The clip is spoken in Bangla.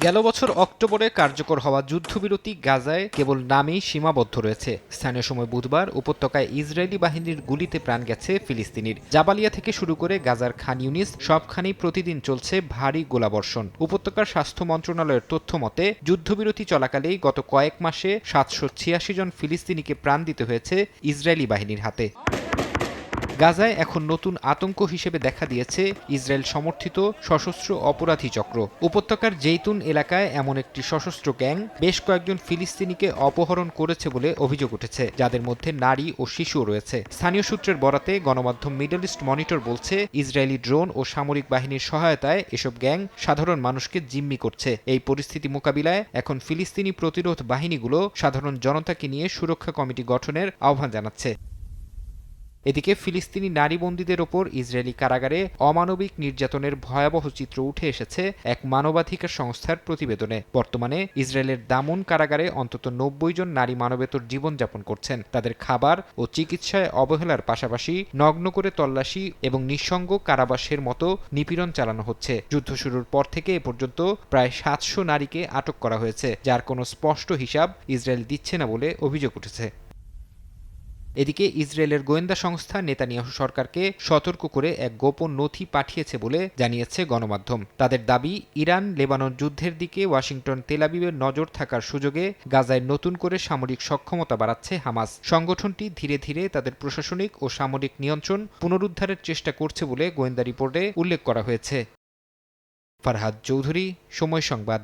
গেল বছর অক্টোবরে কার্যকর হওয়া যুদ্ধবিরতি গাজায় কেবল নামেই সীমাবদ্ধ রয়েছে। স্থানীয় সময় বুধবার উপত্যকায় ইসরায়েলি বাহিনীর গুলিতে প্রাণ গেছে ফিলিস্তিনির। জাবালিয়া থেকে শুরু করে গাজার খান ইউনিস সবখানেই প্রতিদিন চলছে ভারী গোলাবর্ষণ। উপত্যকার স্বাস্থ্য মন্ত্রণালয়ের তথ্য মতে যুদ্ধবিরতি চলাকালেই গত কয়েক মাসে 786 জন ফিলিস্তিনিকে প্রাণ দিতে হয়েছে ইসরায়েলি বাহিনীর হাতে। গাজায় এখন নতুন আতঙ্ক হিসেবে দেখা দিয়েছে ইসরায়েল সমর্থিত সশস্ত্র অপরাধী চক্র। উপত্যকার জেইতুন এলাকায় এমন একটি সশস্ত্র গ্যাং বেশ কয়েকজন ফিলিস্তিনিকে অপহরণ করেছে বলে অভিযোগ উঠেছে, যাদের মধ্যে নারী ও শিশুও রয়েছে। স্থানীয় সূত্রের বরাতে গণমাধ্যম মিডল ইস্ট মনিটর বলছে, ইসরায়েলি ড্রোন ও সামরিক বাহিনীর সহায়তায় এসব গ্যাং সাধারণ মানুষকে জিম্মি করছে। এই পরিস্থিতি মোকাবিলায় এখন ফিলিস্তিনি প্রতিরোধ বাহিনীগুলো সাধারণ জনতাকে নিয়ে সুরক্ষা কমিটি গঠনের আহ্বান জানাচ্ছে। এদিকে ফিলিস্তিনি নারী বন্দীদের ওপর ইসরায়েলি কারাগারে অমানবিক নির্যাতনের ভয়াবহ চিত্র উঠে এসেছে এক মানবাধিকার সংস্থার প্রতিবেদনে। বর্তমানে ইসরায়েলের দামন কারাগারে অন্তত 90 জন নারী মানবেতর জীবনযাপন করছেন। তাদের খাবার ও চিকিৎসায় অবহেলার পাশাপাশি নগ্ন করে তল্লাশি এবং নিঃসঙ্গ কারাবাসের মতো নিপীড়ন চালানো হচ্ছে। যুদ্ধ শুরুর পর থেকে এ পর্যন্ত প্রায় 700 নারীকে আটক করা হয়েছে, যার কোনো স্পষ্ট হিসাব ইসরায়েল দিচ্ছে না বলে অভিযোগ উঠেছে। এদিকে ইসরায়েলের গোয়েন্দা সংস্থা নেতানিয়াহু সরকারকে সতর্ক করে এক গোপন নথি পাঠিয়েছে বলে জানিয়েছে গণমাধ্যম। তাদের দাবি, ইরান লেবানন যুদ্ধের দিকে ওয়াশিংটন তেল আবিবের নজর থাকার সুযোগে গাজায় নতুন করে সামরিক সক্ষমতা বাড়াচ্ছে হামাস। সংগঠনটি ধীরে ধীরে তাদের প্রশাসনিক ও সামরিক নিয়ন্ত্রণ পুনরুদ্ধারের চেষ্টা করছে বলে গোয়েন্দা রিপোর্টে উল্লেখ করা হয়েছে। ফারহাদ চৌধুরী, সময় সংবাদ।